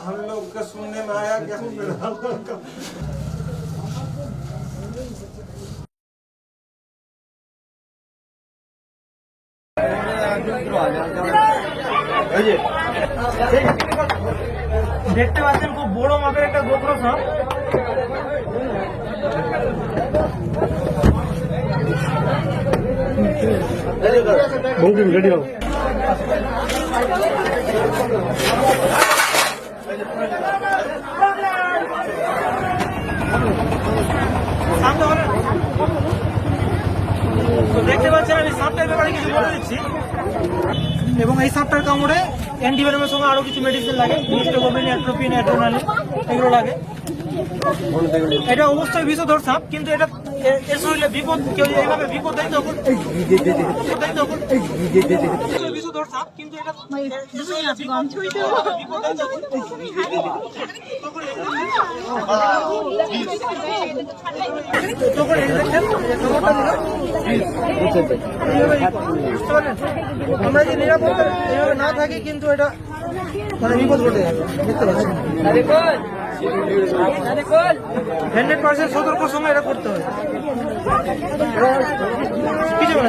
हम लोग का सुनने में आया कि দেখতে পাচ্ছেন খুব বড় মাপের একটা গোপ্রো সাপ। রেডি হও। দেখতে পাচ্ছেন আমি সাপটার ব্যাপারে কিছু বলে দিচ্ছি। এবং এই সাপটার কামড়ে অ্যান্টিভেনমের সঙ্গে আরো কিছু মেডিসিন লাগে, হিস্টোকোপিন, অ্যাট্রোপিন, অ্যাড্রেনালিন এগুলো লাগে। এটা অবশ্যই বিষধর সাপ, কিন্তু এটা এর শরীরে বিপদ, কেউ এইভাবে বিপদ দেয় তখন বিষধর সাপ, কিন্তু এটা আমরা যে নিরাপত্তা এইভাবে না থাকি, কিন্তু এটা মানে বিপদ ঘটে যাবে। দেখতে পাচ্ছি 100% সতর্ক সময় এটা করতে হবে। কিছু না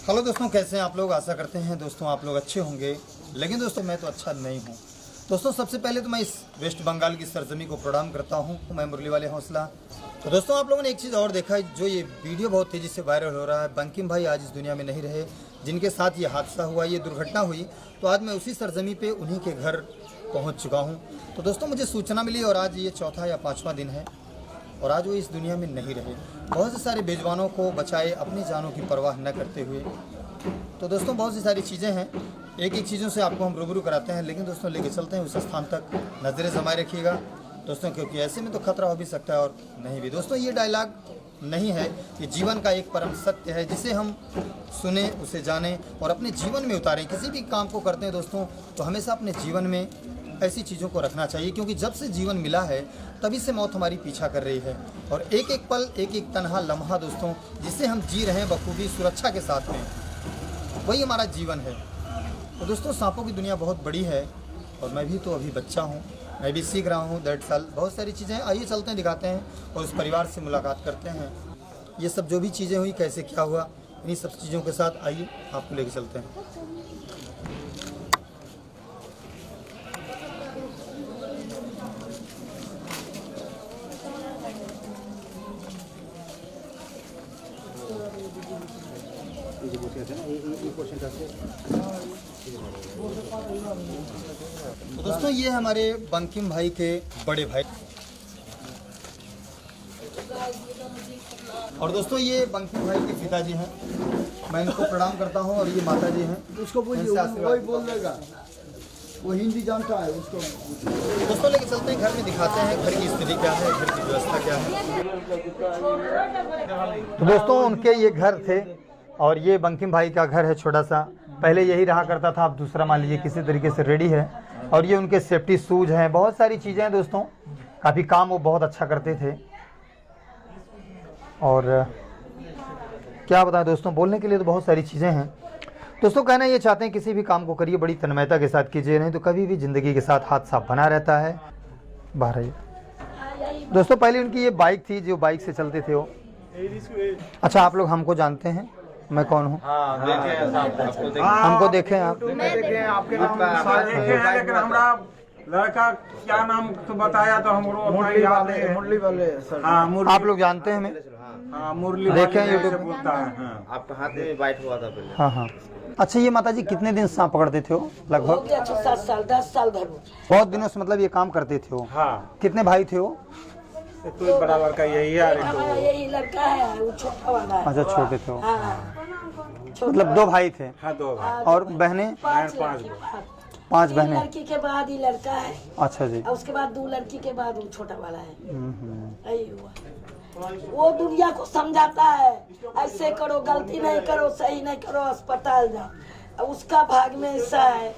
हेलो दोस्तों, कैसे हैं आप लोग। आशा करते हैं दोस्तों आप लोग अच्छे होंगे, लेकिन दोस्तों मैं तो अच्छा नहीं हूं। दोस्तों सबसे पहले तो मैं इस वेस्ट बंगाल की सरजमी को प्रणाम करता हूं। मैं मुरली वाले हौसला। तो दोस्तों आप लोगों ने एक चीज़ और देखा है, जो ये वीडियो बहुत तेज़ी से वायरल हो रहा है। बंकिम भाई आज इस दुनिया में नहीं रहे, जिनके साथ ये हादसा हुआ, ये दुर्घटना हुई, तो आज मैं उसी सरजमी पे उन्हीं के घर पहुँच चुका हूँ। तो दोस्तों मुझे सूचना मिली और आज ये चौथा या पाँचवां दिन है और आज वो इस दुनिया में नहीं रहे। बहुत से सारे बेजवानों को बचाए, अपनी जानों की परवाह न करते हुए। तो दोस्तों बहुत सी सारी चीज़ें हैं, एक एक चीज़ों से आपको हम रूबरू कराते हैं, लेकिन दोस्तों लेके चलते हैं उस स्थान तक। नज़रें जमाए रखिएगा दोस्तों, क्योंकि ऐसे में तो खतरा हो भी सकता है और नहीं भी। दोस्तों ये डायलॉग नहीं है, ये जीवन का एक परम सत्य है, जिसे हम सुने, उसे जानें और अपने जीवन में उतारें। किसी भी काम को करते हैं दोस्तों तो हमेशा अपने जीवन में ऐसी चीज़ों को रखना चाहिए, क्योंकि जब से जीवन मिला है तभी से मौत हमारी पीछा कर रही है। और एक एक पल, एक एक तन्हा लम्हा दोस्तों, जिसे हम जी रहे हैं बखूबी सुरक्षा के साथ में, वही हमारा जीवन है। तो दोस्तों सांपों की दुनिया बहुत बड़ी है और मैं भी तो अभी बच्चा हूँ, मैं भी सीख रहा हूँ। दरअसल बहुत सारी चीज़ें, आइए चलते हैं, दिखाते हैं और उस परिवार से मुलाकात करते हैं। ये सब जो भी चीज़ें हुई, कैसे क्या हुआ, इन्हीं सब चीज़ों के साथ आइए आपको लेके चलते हैं। तो दोस्तों ये हमारे बंकिम भाई के बड़े भाई, और दोस्तों ये बंकिम भाई के पिताजी हैं। मैं इनको प्रणाम करता हूं और ये माता जी हैं। उसको वही बोल देगा, वो हिंदी जानता है उसको। दोस्तों लेके चलते हैं घर में, दिखाते हैं घर की स्थिति क्या है, घर की व्यवस्था क्या है। तो दोस्तों उनके ये घर थे और ये बंकिम भाई का घर है छोटा सा। पहले यही रहा करता था, अब दूसरा मान लीजिए किसी तरीके से रेडी है। और ये उनके सेफ्टी शूज हैं, बहुत सारी चीज़ें हैं दोस्तों। काफ़ी काम वो बहुत अच्छा करते थे। और क्या बताएं दोस्तों, बोलने के लिए तो बहुत सारी चीज़ें हैं। दोस्तों कहना ये चाहते हैं, किसी भी काम को करिए बड़ी तन्मयता के साथ कीजिए, नहीं तो कभी भी ज़िंदगी के साथ हादसा बना रहता है। बाहर आइए दोस्तों। पहले उनकी ये बाइक थी, जो बाइक से चलते थे वो। अच्छा आप लोग हमको जानते हैं, मैं कौन हूँ? हमको देखें आप? आपके नाम लेकिन हमरा लड़का क्या नाम तो बताया तो हमको मुरली वाले सर। हाँ, आप लोग जानते हैं हमें? हाँ, मुरली देखें वाले YouTube से में। बोलता है। हाँ। आपका हाथ में बाइट हुआ था पहले। हाँ हाँ। अच्छा ये माता जी कितने दिन से सांप पकड़ते थे हो लगभग? 7 साल 10 साल धरो। बहुत दिनों से मतलब ये काम करते थे हो? हाँ, कितने भाई थे वो? कोई बड़ा लड़का यही है, अरे हमारा यही लड़का है, वो छोटा वाला है। अच्छा छोटे थे वो। हाँ, मतलब 2 भाई थे हाँ, 2 भाई। और बहनें? 5 पाँच लड़की के बाद। 5 तीन बहनें। लड़की के बाद ही लड़का है, अच्छा जी। और उसके बाद 2 लड़की के बाद वो छोटा वाला है। यही हुआ। वो दुनिया को समझाता है, ऐसे करो, गलती नहीं करो, सही नहीं करो, अस्पताल जाओ। अब उसका भाग में ऐसा है,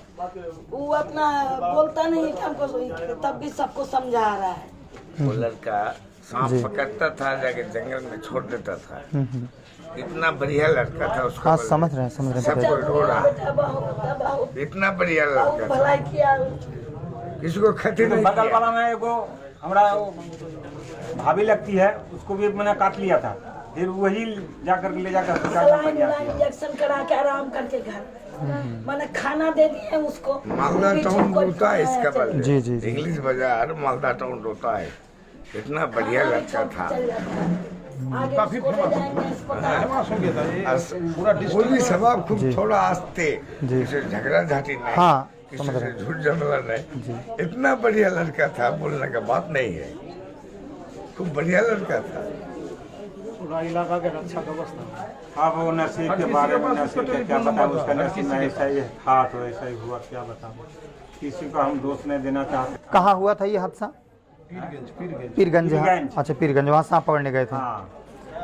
वो अपना बोलता नहीं है कि हमको, तब भी सबको समझा रहा है। वो लड़का सांप पकड़ता था, जाके जंगल में छोड़ देता था। इतना बढ़िया लड़का था उसको। हाँ समझ रहे हैं समझ रहे हैं। सबको ढोड़ा, बेटा बहुत इतना बढ़िया बहुत लड़का था, भलाई किया। किसी को क्षति नहीं बगल किया। वाला में एगो हमारा वो भाभी लगती है, उसको भी मैंने काट लिया था, फिर वही जाकर ले जाकर अस्पताल में गया था। इंजेक्शन करा के आराम करके घर मैंने खाना दे दिए उसको। मालदा टाउन होता है इसका बल। जी, जी, जी। इंग्लिश बाजार मालदा टाउन होता है। इतना बढ़िया लड़का था। काफी पुलिस सभा खूब थोड़ा आस्ते, जी। किसी झगड़ा झाटी नहीं, हाँ, किसी समझ से रहे हैं। झूठ झमेला नहीं। इतना बढ़िया लड़का था, बोलने का बात नहीं है। खूब बढ़िया लड़का था। पूरा इलाका के रक्षा व्यवस्था। अब वो नसीब के बारे में, नसीब का क्या बताऊं, उसका नसीब में ऐसा ही था तो ऐसा ही हुआ, क्या बताऊं। किसी को हम दोष नहीं देना चाहते। कहाँ हुआ था ये हादसा? पीरगंज। हाँ। पीरगंज। अच्छा पीरगंज, वहाँ सांप पकड़ने गए थे। हाँ,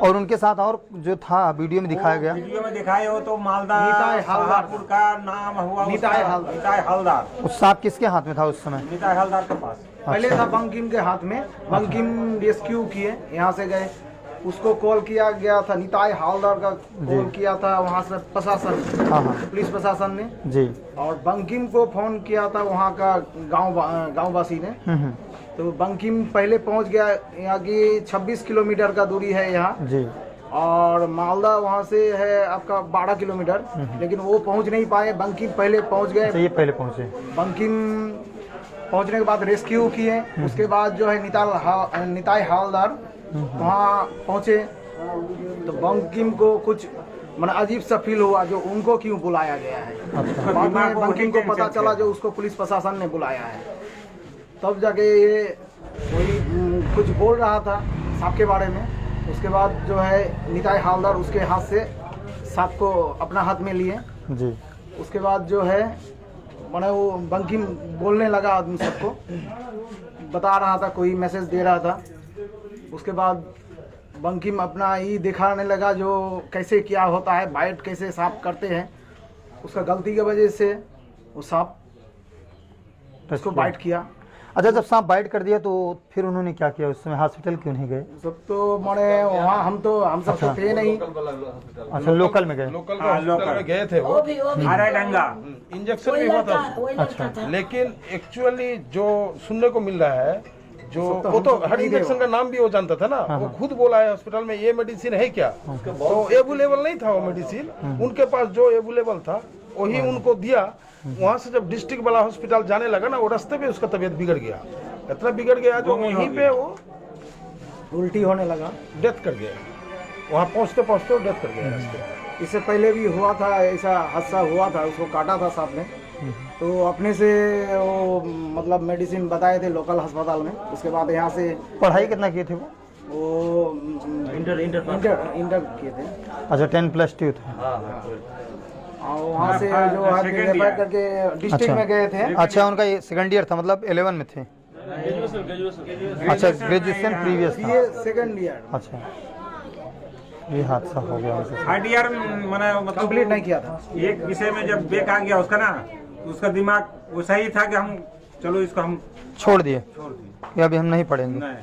और उनके साथ और जो था वीडियो में दिखाया गया? वीडियो में दिखाए हो तो मालदा निताई हलदार। शाहपुर का नाम हुआ उसका, निताई हलदार। निताई हलदार। उस सांप किसके हाथ में था उस समय? निताई हलदार के पास। पहले था बंकिम के हाथ में, बंकिम रेस्क्यू किए, यहाँ से गए, उसको कॉल किया गया था, निताई हवलदार का कॉल किया था वहाँ से प्रशासन, हाँ हाँ पुलिस प्रशासन ने, जी। और बंकिम को फोन किया था वहाँ का गांववासी ने। तो बंकिम पहले पहुँच गया, यहाँ की 26 किलोमीटर का दूरी है यहाँ, जी। और मालदा वहाँ से है आपका 12 किलोमीटर, लेकिन वो पहुँच नहीं पाए, बंकिम पहले पहुँच गए। तो ये पहले पहुँचे। बंकिम पहुंचने के बाद रेस्क्यू किए, उसके बाद जो है निताई हवलदार वहाँ पहुँचे। तो बंकिम को कुछ मतलब अजीब सा फील हुआ, जो उनको क्यों बुलाया गया है। अच्छा। बाद में बंकिम को पता चला जो उसको पुलिस प्रशासन ने बुलाया है, तब जाके ये कोई कुछ बोल रहा था सांप के बारे में। उसके बाद जो है निताई हवलदार उसके हाथ से सांप को अपना हाथ में लिए जी। उसके बाद जो है मैंने वो बंकिम बोलने लगा, आदमी सबको बता रहा था, कोई मैसेज दे रहा था। उसके बाद बंकिम अपना ही दिखाने लगा जो कैसे क्या होता है, बाइट कैसे सांप करते हैं। उसका गलती की वजह से वो सांप उसको बाइट किया। अच्छा, जब सांप बाइट कर दिया तो फिर उन्होंने क्या किया? उस समय हॉस्पिटल क्यों नहीं गए? सब तो मैंने वहाँ हम सब तो थे नहीं। अच्छा, लोकल में गए। लोकल हाँ, हॉस्पिटल में गए थे वो। वो भी अरे डंगा इंजेक्शन वही भी हुआ लड़का था, वही लड़का था। लेकिन एक्चुअली जो सुनने को मिल रहा है, जो तो वो तो हम हर नहीं इंजेक्शन थे का नाम भी वो जानता था ना, वो खुद बोला है हॉस्पिटल में ये मेडिसिन है क्या, तो एवेलेबल नहीं था वो मेडिसिन। उनके पास जो एवेलेबल था वही उनको दिया। वहाँ से जब डिस्ट्रिक्ट वाला हॉस्पिटल जाने लगा ना, वो रास्ते पे उसका तबीयत बिगड़ गया, इतना बिगड़ गया जो वहीं पे वो उल्टी होने लगा, डेथ कर गया। वहाँ पहुँचते पहुँचते वो डेथ कर गया रास्ते। इससे पहले भी हुआ था ऐसा हादसा हुआ था, उसको काटा था सांप ने। तो अपने से वो मतलब मेडिसिन बताए थे लोकल अस्पताल में। उसके बाद यहाँ से पढ़ाई कितना किए थे वो? इंटर किए थे। अच्छा, 10+2 थे। और वहाँ से जो है रेफर करके डिस्ट्रिक्ट में गए थे। अच्छा, उनका ये सेकंड ईयर था, मतलब 11 में थे। अच्छा, ग्रेजुएशन प्रीवियस था। ये सेकंड ईयर अच्छा, ये हादसा हो गया उनके साथ। थर्ड ईयर मैंने मतलब कंप्लीट नहीं किया था। एक विषय में जब ब्रेक आ गया उसका ना, तो उसका दिमाग वो सही था कि हम चलो इसको हम छोड़ दिए छोड़ दिए, कि अभी हम नहीं पढ़ेंगे। नहीं।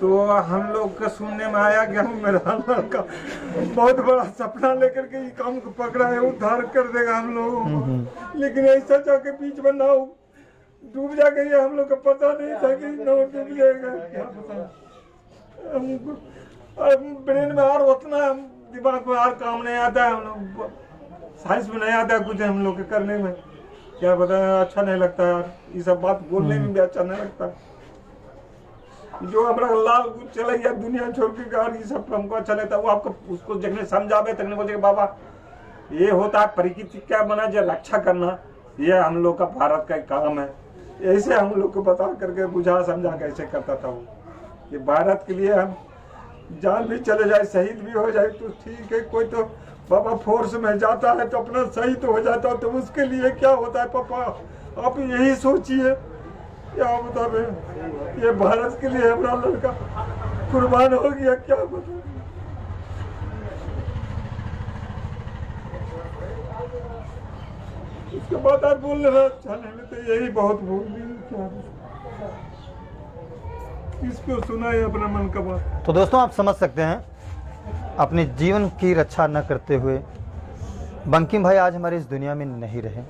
तो हम लोग का सुनने में आया कि हम मेरा लड़का बहुत बड़ा सपना लेकर के ये काम को पकड़ा है, उद्धार कर देगा हम लोगों को, लेकिन ऐसा जाके बीच में नाव डूब जाके ये हम लोग को पता नहीं था कि नाव डूब जाएगा। क्या पता, हमको ब्रेन में और उतना दिमाग में और काम नहीं आता है, हम लोग साइंस में नहीं आता है कुछ हम लोग के करने में। क्या पता, अच्छा नहीं लगता यार, ये सब बात बोलने में भी अच्छा नहीं लगता। जो हमारा लाल चले गया दुनिया छोड़ के गाड़ी सब हमको अच्छा लगता है वो आपको उसको जगने समझावे तक बोलते बाबा ये होता है प्रकृति क्या बना जो रक्षा करना ये हम लोग का भारत का काम है। ऐसे हम लोग को बता करके बुझा समझा कैसे करता था वो। ये भारत के लिए हम जान भी चले जाए शहीद भी हो जाए तो ठीक है। कोई तो बाबा फोर्स में जाता है तो अपना शहीद हो जाता है तो उसके लिए क्या होता है पापा आप यही सोचिए। क्या बता रहे ये भारत के लिए हमारा लड़का कुर्बान हो गया क्या बता। उसके बाद आप बोल रहे चलने में तो यही बहुत भूल क्या किसको सुना है अपना मन का बात। तो दोस्तों आप समझ सकते हैं अपने जीवन की रक्षा न करते हुए बंकिम भाई आज हमारे इस दुनिया में नहीं रहे।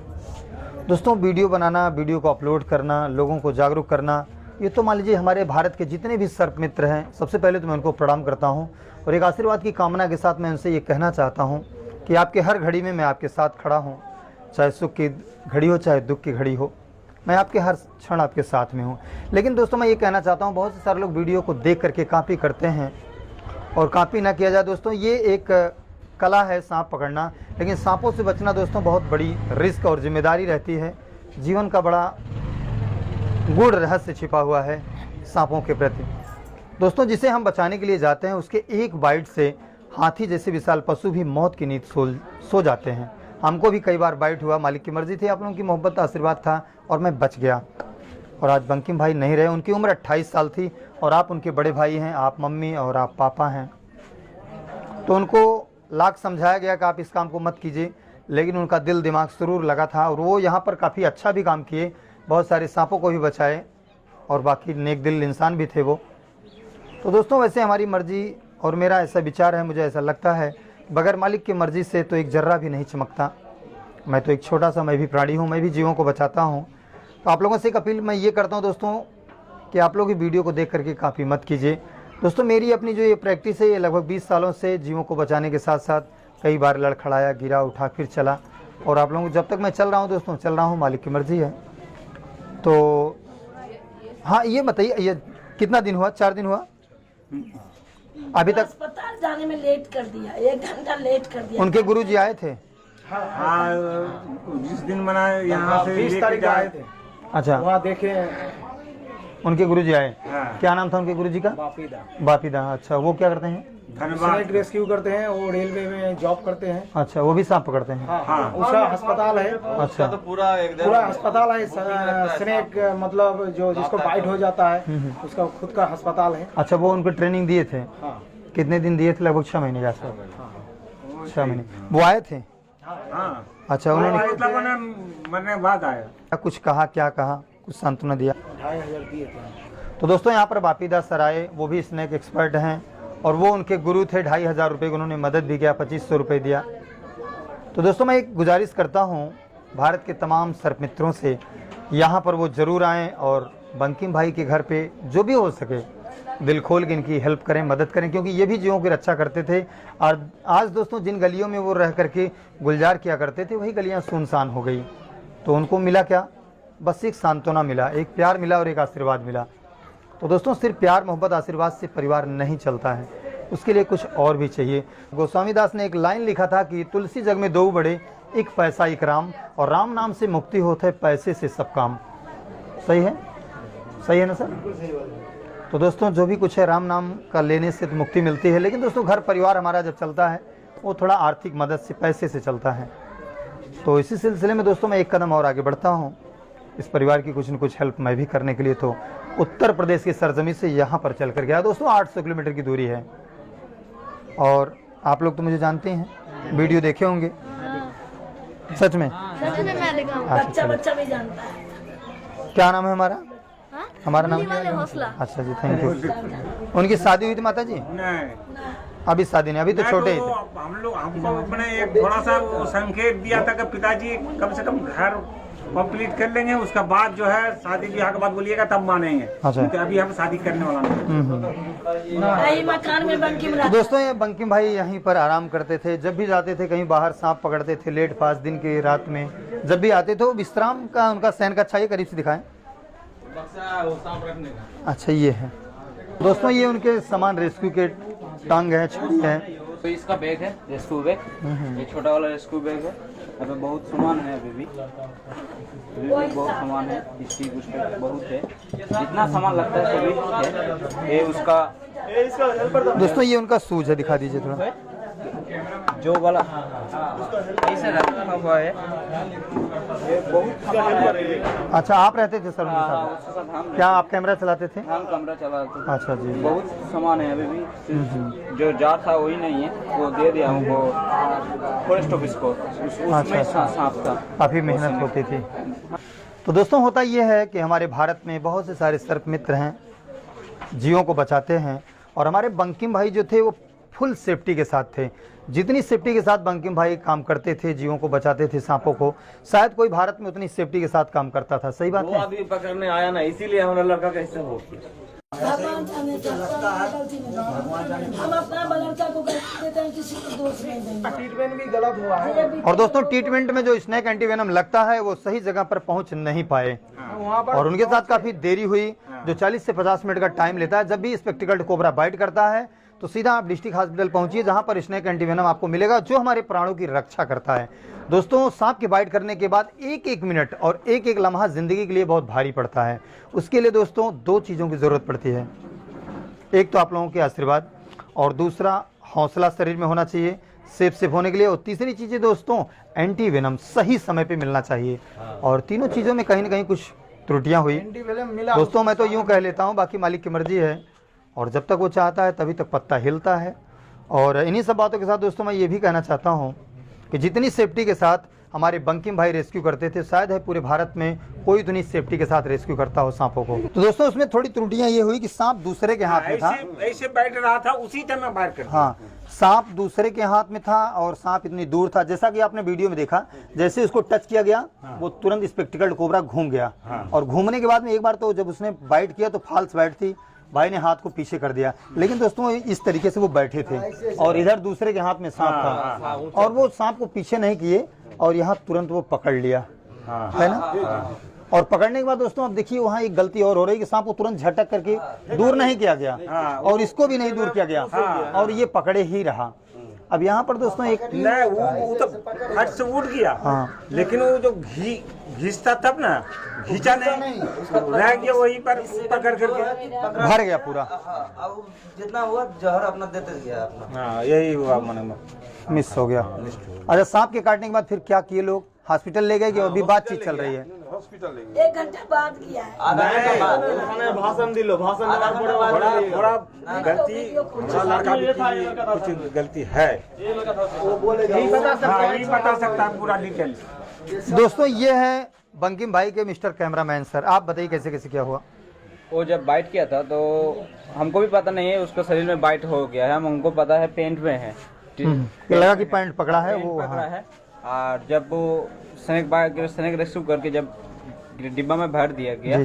दोस्तों वीडियो बनाना, वीडियो को अपलोड करना, लोगों को जागरूक करना, ये तो मान लीजिए हमारे भारत के जितने भी सर्प मित्र हैं सबसे पहले तो मैं उनको प्रणाम करता हूँ और एक आशीर्वाद की कामना के साथ मैं उनसे ये कहना चाहता हूँ कि आपके हर घड़ी में मैं आपके साथ खड़ा हूँ। चाहे सुख की घड़ी हो चाहे दुख की घड़ी हो, मैं आपके हर क्षण आपके साथ में हूँ। लेकिन दोस्तों मैं ये कहना चाहता हूँ बहुत से सारे लोग वीडियो को देख करके कॉपी करते हैं और कॉपी ना किया जाए। दोस्तों ये एक कला है सांप पकड़ना, लेकिन सांपों से बचना दोस्तों बहुत बड़ी रिस्क और जिम्मेदारी रहती है। जीवन का बड़ा गूढ़ रहस्य छिपा हुआ है सांपों के प्रति। दोस्तों जिसे हम बचाने के लिए जाते हैं उसके एक बाइट से हाथी जैसे विशाल पशु भी मौत की नींद सो जाते हैं। हमको भी कई बार बाइट हुआ, मालिक की मर्जी थी, आप लोगों की मोहब्बत का आशीर्वाद था और मैं बच गया। और आज बंकिम भाई नहीं रहे, उनकी उम्र 28 साल थी और आप उनके बड़े भाई हैं, आप मम्मी और आप पापा हैं। तो उनको लाख समझाया गया कि आप इस काम को मत कीजिए, लेकिन उनका दिल दिमाग सुरूर लगा था और वो यहाँ पर काफ़ी अच्छा भी काम किए, बहुत सारे सांपों को भी बचाए और बाकी नेक दिल इंसान भी थे वो। तो दोस्तों वैसे हमारी मर्जी और मेरा ऐसा विचार है, मुझे ऐसा लगता है बगैर मालिक की मर्जी से तो एक जर्रा भी नहीं चमकता। मैं तो एक छोटा सा मैं भी प्राणी हूँ, मैं भी जीवों को बचाता हूँ। तो आप लोगों से एक अपील मैं ये करता हूँ दोस्तों कि आप लोग वीडियो को देख करके काफ़ी मत कीजिए। दोस्तों मेरी अपनी जो ये प्रैक्टिस है ये लगभग 20 सालों से जीवों को बचाने के साथ साथ कई बार लड़खड़ाया, गिरा, उठा, फिर चला। और आप लोगों को जब तक मैं चल रहा हूँ दोस्तों चल रहा हूँ, मालिक की मर्जी है। तो हाँ ये बताइए ये कितना दिन हुआ? 4 दिन हुआ अभी तक? अस्पताल जाने में लेट कर दिया, 1 घंटा लेट कर दिया। उनके गुरुजी आए थे? हाँ जिस दिन मना यहाँ से 20 तारीख आए थे। अच्छा वहाँ देखे उनके गुरुजी आए। हाँ। क्या नाम था उनके गुरुजी का? बापीदा। बापीदा। अच्छा वो क्या करते हैं? स्नेक रेस्क्यू करते हैं, वो रेलवे में जॉब करते हैं। अच्छा वो भी सांप पकड़ते हैं? हाँ, उसका अस्पताल है। अच्छा पूरा अस्पताल है। स्नेक मतलब जो जिसको बाइट हो जाता है उसका खुद का अस्पताल है। अच्छा वो उनको ट्रेनिंग दिए थे? हाँ। कितने दिन दिए थे? लगभग 6 महीने के आसपास। 6 महीने वो आए थे? हाँ। अच्छा उन्होंने मतलब मरने बाद आया। कुछ कहा, क्या कहा, कुछ सांत्वना दिया? 2500 दिए थे। तो दोस्तों यहाँ पर बापीदा सर आए, वो भी स्नेक एक्सपर्ट हैं और वो उनके गुरु थे। 2500 रुपये की उन्होंने मदद भी किया, 2500 रुपये दिया। तो दोस्तों मैं एक गुजारिश करता हूँ भारत के तमाम सर्प मित्रों से, यहाँ पर वो ज़रूर आएँ और बंकिम भाई के घर पे जो भी हो सके दिल खोल के इनकी हेल्प करें, मदद करें, क्योंकि ये भी जीवों की रक्षा करते थे। और आज दोस्तों जिन गलियों में वो रह करके गुलजार किया करते थे वही गलियाँ सुनसान हो गई। तो उनको मिला क्या? बस एक सांत्वना मिला, एक प्यार मिला और एक आशीर्वाद मिला। तो दोस्तों सिर्फ प्यार, मोहब्बत, आशीर्वाद से परिवार नहीं चलता है, उसके लिए कुछ और भी चाहिए। गोस्वामी दास ने एक लाइन लिखा था कि तुलसी जग में 2 बड़े, एक पैसा एक राम, और राम नाम से मुक्ति होता है, पैसे से सब काम। सही है? सही है ना सर? तो दोस्तों जो भी कुछ है राम नाम का लेने से तो मुक्ति मिलती है, लेकिन दोस्तों घर परिवार हमारा जब चलता है वो थोड़ा आर्थिक मदद से, पैसे से चलता है। तो इसी सिलसिले में दोस्तों मैं एक कदम और आगे बढ़ता हूँ, इस परिवार की कुछ न कुछ हेल्प मैं भी करने के लिए तो उत्तर प्रदेश की सरजमी से यहाँ पर चल कर गया। दोस्तों 800 किलोमीटर की दूरी है और आप लोग तो मुझे जानते हैं, वीडियो देखे होंगे। सच में? बच्चा बच्चा भी जानता है। क्या नाम है हमारा? हमारा नाम? हौसला। अच्छा जी, थैंक यू। उनकी शादी हुई थी माता जी? नहीं अभी शादी नहीं, अभी तो छोटे ही थे। हमको अपने एक थोड़ा सा वो संकेत दिया था कि पिताजी कम से कम घर कंप्लीट कर लेंगे, उसका बाद जो है शादी ब्याह के बाद बोलिएगा तब मानेंगे। अच्छा। तो अभी हम शादी करने वाला नहीं। यही मकान में बंकिम रहता। दोस्तों ये बंकिम भाई यहीं पर आराम करते थे, जब भी जाते थे कहीं बाहर सांप पकड़ते थे लेट फास्ट दिन की रात में, जब भी आते थे वो विश्राम का उनका शयन कक्षा, ये करीब से दिखाएं। अच्छा ये है, दोस्तों ये उनके सामान रेस्क्यू के टांग है, छड़ी है। तो इसका बैग है रेस्क्यू बैग, ये छोटा वाला रेस्क्यू बैग है। अभी बहुत सामान है, अभी भी बहुत सामान है, इसकी कुछ बहुत है, जितना सामान लगता है सभी है। ये उसका दोस्तों ये उनका शूज है, दिखा दीजिए थोड़ा। जो वाला ऐसे रखा हुआ है, ये बहुत सामान है। अच्छा, आप रहते थे सर उनके हाँ, साथ? उसके साथ हम क्या आप कैमरा चलाते थे? हम कमरा चलाते थे। अच्छा जी। बहुत सामान है अभी भी, सिर्फ जो जार था वही नहीं है, वो दे दिया हमको फॉरेस्ट ऑफिस को, उसमें सांप था। काफ़ी मेहनत होती थी। तो दोस्तों होता ये है कि हमारे भारत में बहुत से सारे सर्प मित्र हैं, जीवों को बचाते हैं, और हमारे बंकिम भाई जो थे वो फुल सेफ्टी के साथ थे। जितनी सेफ्टी के साथ बंकिम भाई काम करते थे, जीवों को बचाते थे, सांपों को, शायद कोई भारत में उतनी सेफ्टी के साथ काम करता था। सही बात है? अभी पकड़ने आया ना, इसीलिए हमारा लड़का कैसे हो भगवान जाने क्या गलती नहीं, हम अपना लड़का को गलती देते हैं, किसी को दोष नहीं देंगे। ट्रीटमेंट भी गलत हुआ है। और दोस्तों ट्रीटमेंट में जो स्नेक एंटीवेनम लगता है वो सही जगह पर पहुंच नहीं पाए, और उनके साथ काफी देरी हुई, जो 40 से 50 मिनट का टाइम लेता है। जब भी स्पेक्टिकल्ड कोबरा बाइट करता है तो सीधा आप डिस्ट्रिक्ट हॉस्पिटल पहुंचिए, जहां पर स्नेक एंटीवेनम आपको मिलेगा, जो हमारे प्राणों की रक्षा करता है। दोस्तों सांप की बाइट करने के बाद एक एक मिनट और एक एक लम्हा जिंदगी के लिए बहुत भारी पड़ता है। उसके लिए दोस्तों दो चीज़ों की ज़रूरत पड़ती है, एक तो आप लोगों के आशीर्वाद, और दूसरा हौसला शरीर में होना चाहिए सेफ होने के लिए, और तीसरी चीज़ें दोस्तों एंटीवेनम सही समय पे मिलना चाहिए। और तीनों चीज़ों में कहीं ना कहीं कुछ त्रुटियां हुई दोस्तों। मैं तो यूँ कह लेता हूँ, बाकी मालिक की मर्जी है, और जब तक वो चाहता है तभी तक पत्ता हिलता है। और इन्हीं सब बातों के साथ दोस्तों मैं ये भी कहना चाहता हूँ कि जितनी सेफ्टी के साथ हमारे बंकिम भाई रेस्क्यू करते थे, शायद है पूरे भारत में कोई उतनी सेफ्टी के साथ रेस्क्यू करता हो सांपों को। तो दोस्तों उसमें थोड़ी त्रुटियां ये हुई कि सांप दूसरे के हाथ में था, ऐसे बैठ रहा था, उसी टाइम में बाहर कर। हाँ, सांप दूसरे के हाथ में था और सांप इतनी दूर था, जैसा कि आपने वीडियो में देखा, जैसे उसको टच किया गया वो तुरंत स्पेक्टिकल्ड कोबरा घूम गया। और घूमने के बाद में एक बार तो जब उसने बाइट किया तो फॉल्स बाइट थी, भाई ने हाथ को पीछे कर दिया, लेकिन दोस्तों इस तरीके से वो बैठे थे और इधर दूसरे के हाथ में सांप था, और वो सांप को पीछे नहीं किए और यहाँ तुरंत वो पकड़ लिया, है ना। और पकड़ने के बाद दोस्तों अब देखिए वहाँ एक गलती और हो रही है कि सांप को तुरंत झटक करके दूर नहीं किया गया, और इसको भी नहीं दूर किया गया, और ये पकड़े ही रहा। अब यहाँ पर दोस्तों एक नहीं, वो तो हट से उठ गया, लेकिन वो जो घिसता तब ना, घिंचा नहीं, रह गया वहीं पर पकड़ करके भर गया पूरा। जितना हुआ जहर अपना देते गया अपना। हाँ, यही हुआ मन में, मिस हो गया। अच्छा, सांप के काटने के बाद फिर क्या किए लोग? हॉस्पिटल ले गए कि अभी बातचीत चल रही है? 1 घंटा बाद किया है। भाषण दिलो, भाषण थोड़ा गलती लड़का भी कुछ गलती है, नहीं बता सकता पूरा डिटेल। दोस्तों ये है बंकिम भाई के मिस्टर कैमरामैन सर, आप बताइए कैसे कैसे क्या हुआ? वो जब बाइट किया था तो हमको भी पता नहीं है उसका शरीर में बाइट हो गया है, हमको पता है पेंट में है, लगा कि पैंट पकड़ा है वो पकड़ा है। और जब वो स्नेक रेस्क्यू करके जब डिब्बा में भर दिया गया,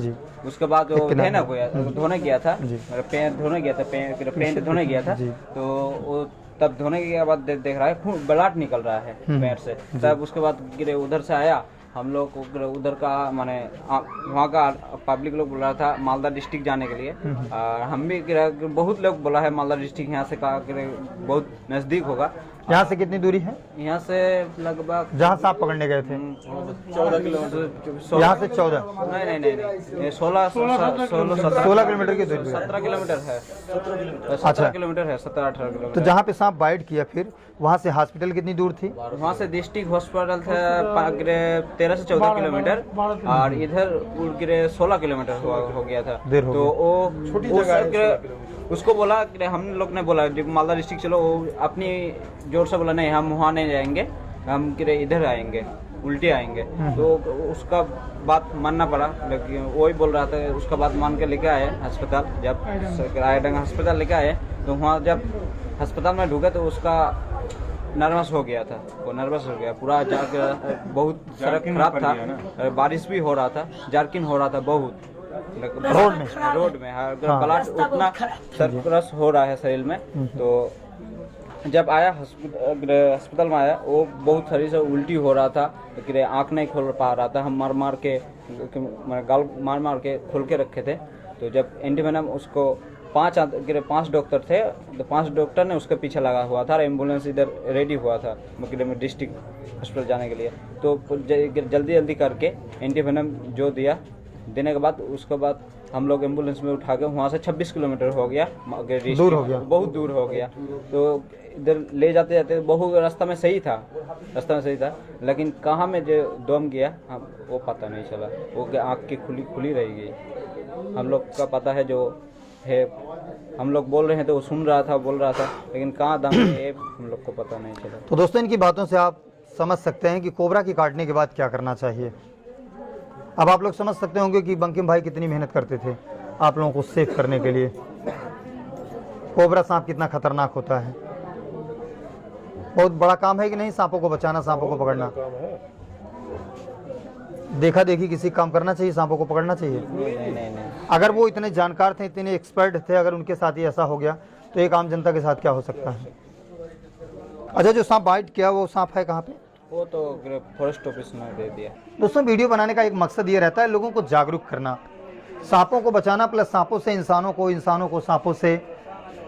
उसके बाद वो धोने गया था, पेंट धोने गया था, पेंट धोने गया था, तो वो तब धोने के बाद देख रहा है ब्लड निकल रहा है पैर से। तब उसके बाद गिरे उधर से आया, हम लोग उधर का माने वहाँ का पब्लिक लोग बोल रहा था मालदा डिस्ट्रिक्ट जाने के लिए, और हम भी बहुत लोग बोला है मालदा डिस्ट्रिक्ट यहाँ से का बहुत नज़दीक होगा। यहाँ से कितनी दूरी है? यहाँ से लगभग जहाँ सांप पकड़ने गए थे 14 किलोमीटर। यहाँ से 14? नहीं 16 किलोमीटर की दूरी, 17 किलोमीटर है, 17 किलोमीटर है, 17-18 किलोमीटर। तो जहाँ पे सांप बाइट किया फिर वहाँ से हॉस्पिटल कितनी दूर थी? वहाँ से डिस्ट्रिक्ट हॉस्पिटल था 13 से 14 किलोमीटर, और इधर 16 किलोमीटर हो गया था। तो वो छोटी जगह, उसको बोला कि हम लोग ने बोला मालदा डिस्ट्रिक्ट चलो, वो अपनी जोर से बोला नहीं हम वहाँ नहीं जाएंगे, हम इधर आएंगे, उल्टे आएंगे। तो उसका बात मानना पड़ा, लेकिन वही बोल रहा था, उसका बात मान के लेके आए अस्पताल। जब रायडंगा अस्पताल लेके आए तो वहाँ जब अस्पताल में ढुके तो उसका नर्वस हो गया था, वो नर्वस हो गया पूरा, बहुत सड़क खराब था, बारिश भी हो रहा था, जार्किन हो रहा था बहुत रोड में ब्लड उतना सरकरस हो रहा है शरीर में। तो जब आया अस्पताल में आया, वो बहुत शरीर से उल्टी हो रहा था, आँख नहीं खोल पा रहा था, हम मार मार के खोल के रखे थे। तो जब एंटीवेनम उसको पांच डॉक्टर थे, तो 5 डॉक्टर ने उसके पीछे लगा हुआ था और एम्बुलेंस इधर रेडी हुआ था में डिस्ट्रिक्ट हॉस्पिटल जाने के लिए। तो जल्दी जल्दी करके एंटीवेनम जो दिया, देने के बाद उसके बाद हम लोग एम्बुलेंस में उठा के वहाँ से 26 किलोमीटर हो गया, दूर हो गया, बहुत दूर हो गया। तो इधर ले जाते जाते बहुत रास्ता में सही था, लेकिन कहाँ में जो दम गया हम वो पता नहीं चला। वो आँख की खुली रह गई। हम लोग का पता है जो है, हम लोग बोल रहे हैं तो वो सुन रहा था, बोल रहा था, लेकिन कहाँ दम है हम लोग को पता नहीं चला। तो दोस्तों इनकी बातों से आप समझ सकते हैं कि कोबरा की काटने के बाद क्या करना चाहिए। अब आप लोग समझ सकते होंगे कि बंकिम भाई कितनी मेहनत करते थे आप लोगों को सेव करने के लिए। कोबरा सांप कितना खतरनाक होता है, बहुत बड़ा काम है कि नहीं, सांपों को बचाना, सांपों को पकड़ना। देखा देखी किसी काम करना चाहिए, सांपों को पकड़ना चाहिए। नहीं। अगर वो इतने जानकार थे, इतने एक्सपर्ट थे, अगर उनके साथ ही ऐसा हो गया तो एक आम जनता के साथ क्या हो सकता है। अच्छा, जो सांप बाइट किया वो सांप है कहाँ पे? वो तो फॉरेस्ट ऑफिस में दे दिया। दोस्तों वीडियो बनाने का एक मकसद ये रहता है लोगों को जागरूक करना, सांपों को बचाना, प्लस सांपों से इंसानों को, इंसानों को सांपों से।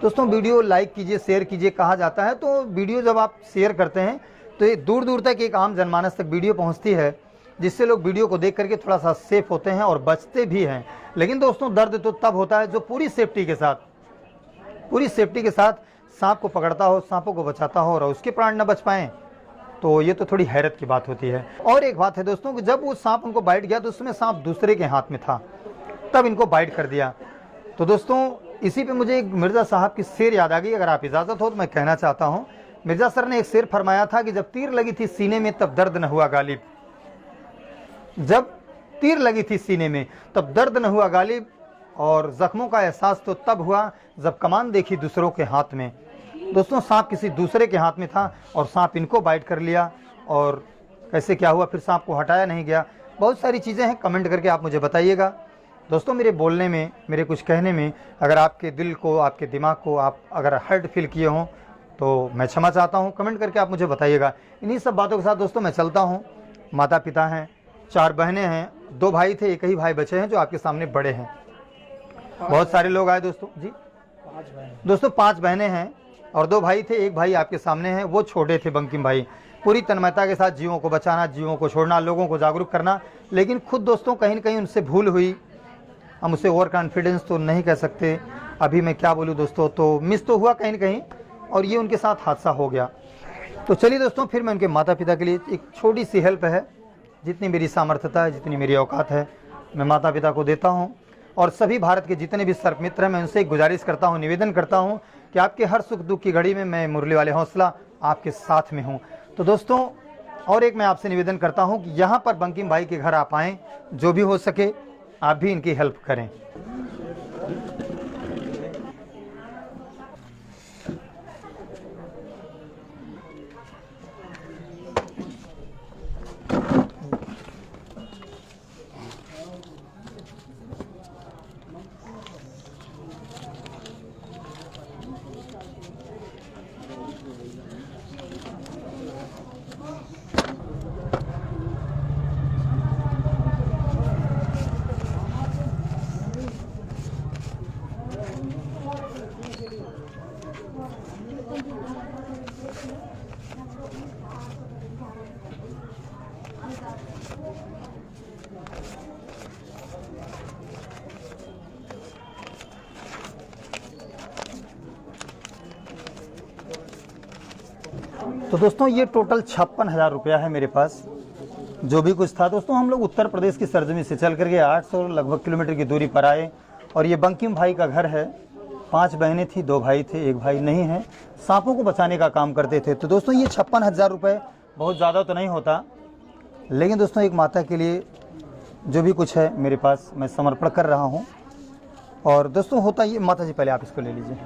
दोस्तों वीडियो लाइक कीजिए, शेयर कीजिए कहा जाता है। तो वीडियो जब आप शेयर करते हैं तो ये दूर दूर तक एक आम जनमानस तक वीडियो पहुंचती है, जिससे लोग वीडियो को देख करके थोड़ा सा सेफ होते हैं और बचते भी हैं। लेकिन दोस्तों दर्द तो तब होता है जो पूरी सेफ्टी के साथ सांप को पकड़ता हो, सांपों को बचाता हो और उसके प्राण न बच पाएँ, तो ये तो थोड़ी हैरत की बात होती है। और एक बात है दोस्तों कि जब वो सांप उनको बाइट गया तो उसमें सांप दूसरे के हाथ में था, तब इनको बाइट कर दिया। तो दोस्तों इसी पे मुझे एक मिर्ज़ा साहब की शेर याद आ गई, अगर आप इजाज़त हो तो मैं कहना चाहता हूँ। मिर्ज़ा सर ने एक शेर फरमाया था कि जब तीर लगी थी सीने में तब दर्द न हुआ गालिब। जब तीर लगी थी सीने में तब दर्द न हुआ गालिब, और जख्मों का एहसास तो तब हुआ जब कमान देखी दूसरों के हाथ में। दोस्तों सांप किसी दूसरे के हाथ में था और सांप इनको बाइट कर लिया, और कैसे क्या हुआ, फिर सांप को हटाया नहीं गया। बहुत सारी चीज़ें हैं, कमेंट करके आप मुझे बताइएगा। दोस्तों मेरे बोलने में, मेरे कुछ कहने में अगर आपके दिल को, आपके दिमाग को आप अगर हर्ट फील किए हों तो मैं क्षमा चाहता हूं। कमेंट करके आप मुझे बताइएगा। इन्हीं सब बातों के साथ दोस्तों मैं चलता हूं। माता पिता हैं, 4 बहनें हैं, 2 भाई थे, एक ही भाई बचे हैं जो आपके सामने बड़े हैं। बहुत सारे लोग आए दोस्तों जी, दोस्तों 5 बहनें हैं और 2 भाई थे, एक भाई आपके सामने हैं, वो छोटे थे बंकिम भाई। पूरी तन्मयता के साथ जीवों को बचाना, जीवों को छोड़ना, लोगों को जागरूक करना, लेकिन खुद दोस्तों कहीं न कहीं उनसे भूल हुई। हम उसे ओवर कॉन्फिडेंस तो नहीं कह सकते, अभी मैं क्या बोलूँ दोस्तों, तो मिस तो हुआ कहीं न कहीं, और ये उनके साथ हादसा हो गया। तो चलिए दोस्तों, फिर मैं उनके माता पिता के लिए एक छोटी सी हेल्प है, जितनी मेरी सामर्थ्यता है, जितनी मेरी औकात है, मैं माता पिता को देता हूँ। और सभी भारत के जितने भी सर्प मित्र हैं, मैं उनसे एक गुजारिश करता हूँ, निवेदन करता हूँ कि आपके हर सुख दुख की घड़ी में मैं मुरली वाले हौसला आपके साथ में हूँ। तो दोस्तों और एक मैं आपसे निवेदन करता हूँ कि यहाँ पर बंकिम भाई के घर आप आएँ, जो भी हो सके आप भी इनकी हेल्प करें। तो दोस्तों ये टोटल 56,000 रुपया है मेरे पास, जो भी कुछ था। दोस्तों हम लोग उत्तर प्रदेश की सरजमी से चल करके 800 लगभग किलोमीटर की दूरी पर आए, और ये बंकिम भाई का घर है। 5 बहनें थी, 2 भाई थे, एक भाई नहीं है, सांपों को बचाने का काम करते थे। तो दोस्तों ये 56,000 रुपये बहुत ज़्यादा तो नहीं होता, लेकिन दोस्तों एक माता के लिए जो भी कुछ है मेरे पास मैं समर्पण कर रहा हूँ। और दोस्तों होता ये, माता जी पहले आप इसको ले लीजिए,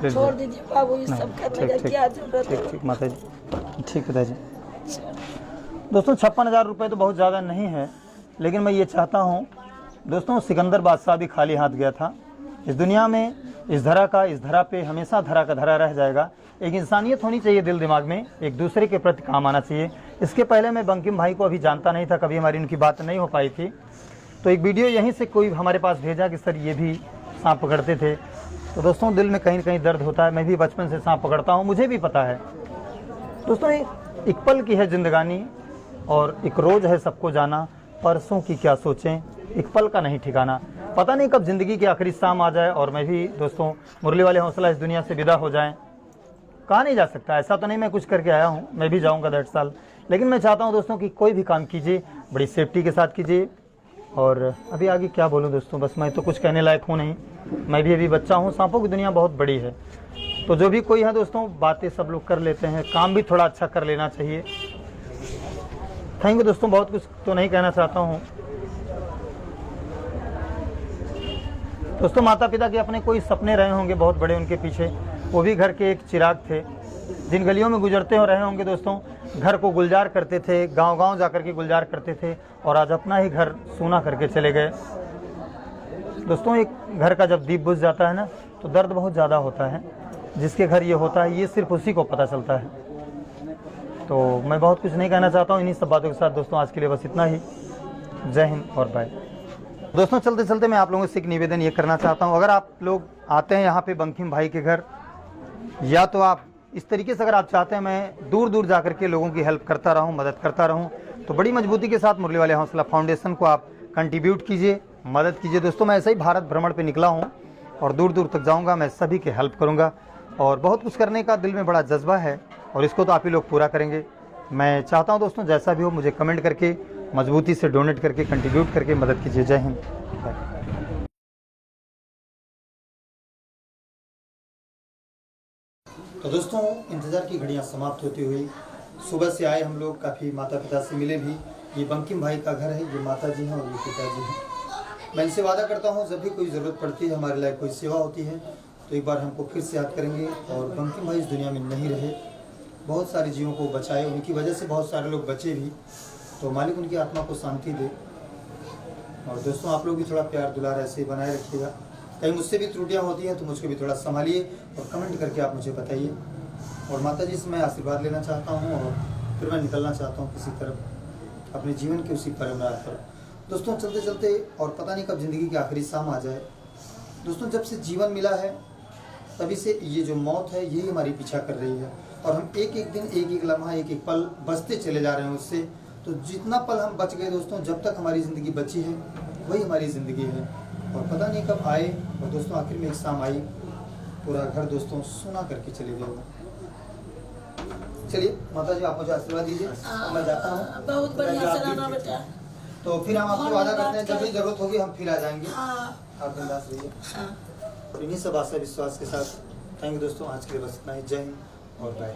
छोड़ दीजिए बाबू, इस सब करने का क्या जरूरत है। ठीक माता जी, ठीक पिताजी। दोस्तों 56,000 रुपये तो बहुत ज़्यादा नहीं है, लेकिन मैं ये चाहता हूँ दोस्तों, सिकंदर बादशाह भी खाली हाथ गया था। इस दुनिया में इस धरा पे हमेशा धरा का धरा रह जाएगा। एक इंसानियत होनी चाहिए दिल दिमाग में, एक दूसरे के प्रति काम आना चाहिए। इसके पहले मैं बंकिम भाई को अभी जानता नहीं था, कभी हमारी उनकी बात नहीं हो पाई थी। तो एक वीडियो यहीं से कोई हमारे पास भेजा कि सर ये भी सांप पकड़ते थे, तो दोस्तों दिल में कहीं न कहीं दर्द होता है। मैं भी बचपन से सांप पकड़ता हूँ, मुझे भी पता है दोस्तों। एक पल की है जिंदगानी और एक रोज़ है सबको जाना, परसों की क्या सोचें, एक पल का नहीं ठिकाना। पता नहीं कब ज़िंदगी की आखिरी शाम आ जाए और मैं भी दोस्तों मुरली वाले हौसला इस दुनिया से विदा हो जाएं। कहा नहीं जा सकता, ऐसा तो नहीं मैं कुछ करके आया हूँ, मैं भी जाऊँगा 10 साल, लेकिन मैं चाहता हूँ दोस्तों कि कोई भी काम कीजिए बड़ी सेफ्टी के साथ कीजिए। और अभी आगे क्या बोलूँ दोस्तों, बस मैं तो कुछ कहने लायक हूँ नहीं, मैं भी अभी बच्चा हूँ। सांपों की दुनिया बहुत बड़ी है, तो जो भी कोई है दोस्तों, बातें सब लोग कर लेते हैं, काम भी थोड़ा अच्छा कर लेना चाहिए। थैंक यू दोस्तों, बहुत कुछ तो नहीं कहना चाहता हूँ दोस्तों। माता पिता के अपने कोई सपने रहे होंगे बहुत बड़े उनके पीछे, वो भी घर के एक चिराग थे। जिन गलियों में गुजरते हो रहे होंगे दोस्तों, घर को गुलजार करते थे, गांव-गांव जाकर के गुलजार करते थे, और आज अपना ही घर सूना करके चले गए दोस्तों। एक घर का जब दीप बुझ जाता है ना, तो दर्द बहुत ज़्यादा होता है। जिसके घर ये होता है, ये सिर्फ उसी को पता चलता है। तो मैं बहुत कुछ नहीं कहना चाहता हूँ। इन्हीं सब बातों के साथ दोस्तों आज के लिए बस इतना ही। जय हिंद और बाय दोस्तों। चलते चलते मैं आप लोगों से एक निवेदन ये करना चाहता हूँ, अगर आप लोग आते हैं यहाँ पे बंकिम भाई के घर, या तो आप इस तरीके से अगर आप चाहते हैं मैं दूर दूर जा कर के लोगों की हेल्प करता रहूँ, मदद करता रहूँ, तो बड़ी मजबूती के साथ मुरली वाले हौसला फाउंडेशन को आप कंट्रीब्यूट कीजिए, मदद कीजिए दोस्तों। मैं ऐसे ही भारत भ्रमण पे निकला हूँ और दूर दूर तक जाऊँगा, मैं सभी की हेल्प करूँगा, और बहुत कुछ करने का दिल में बड़ा जज्बा है, और इसको तो आप ही लोग पूरा करेंगे। मैं चाहता हूँ दोस्तों जैसा भी हो मुझे कमेंट करके मजबूती से डोनेट करके कंट्रीब्यूट करके मदद कीजिए। जय हिंद। तो दोस्तों इंतज़ार की घड़ियां समाप्त होती हुई सुबह से आए हम लोग, काफ़ी माता पिता से मिले भी। ये बंकिम भाई का घर है, ये माता जी हैं और ये पिताजी हैं। मैं इनसे वादा करता हूँ जब भी कोई ज़रूरत पड़ती है, हमारे लायक कोई सेवा होती है, तो एक बार हमको फिर से याद करेंगे। और बंकिम भाई इस दुनिया में नहीं रहे, बहुत सारे जीवों को बचाए, उनकी वजह से बहुत सारे लोग बचे भी, तो मालिक उनकी आत्मा को शांति दे। और दोस्तों आप लोग भी थोड़ा प्यार दुलार ऐसे ही बनाए रखिएगा। कहीं मुझसे भी त्रुटियां होती हैं तो मुझको भी थोड़ा संभालिए और कमेंट करके आप मुझे बताइए। और माता जी से मैं आशीर्वाद लेना चाहता हूं और फिर मैं निकलना चाहता हूं किसी तरफ अपने जीवन के उसी परम राह पर। दोस्तों चलते चलते और पता नहीं कब ज़िंदगी की आखिरी शाम आ जाए दोस्तों। जब से जीवन मिला है तभी से ये जो मौत है यही हमारी पीछा कर रही है, और हम एक एक दिन, एक एक लम्हा, एक एक पल बचते चले जा रहे हैं उससे। तो जितना पल हम बच गए दोस्तों, जब तक हमारी ज़िंदगी बची है वही हमारी ज़िंदगी है, और पता नहीं कब आए। और दोस्तों आखिर में एक शाम आई, पूरा घर दोस्तों सुना करके चले गए। चलिए माता जी आप मुझे आशीर्वाद दीजिए, मैं जाता हूँ। बहुत बढ़िया से रहना बेटा। तो फिर हम आपको वादा करते हैं जब भी जरूरत होगी हम फिर आ जाएंगे। आप बिंदास रहिए। और इन्हीं सब आशा विश्वास के साथ थैंक यू दोस्तों, आज के लिए बस इतना ही। जय हिंद और बाय।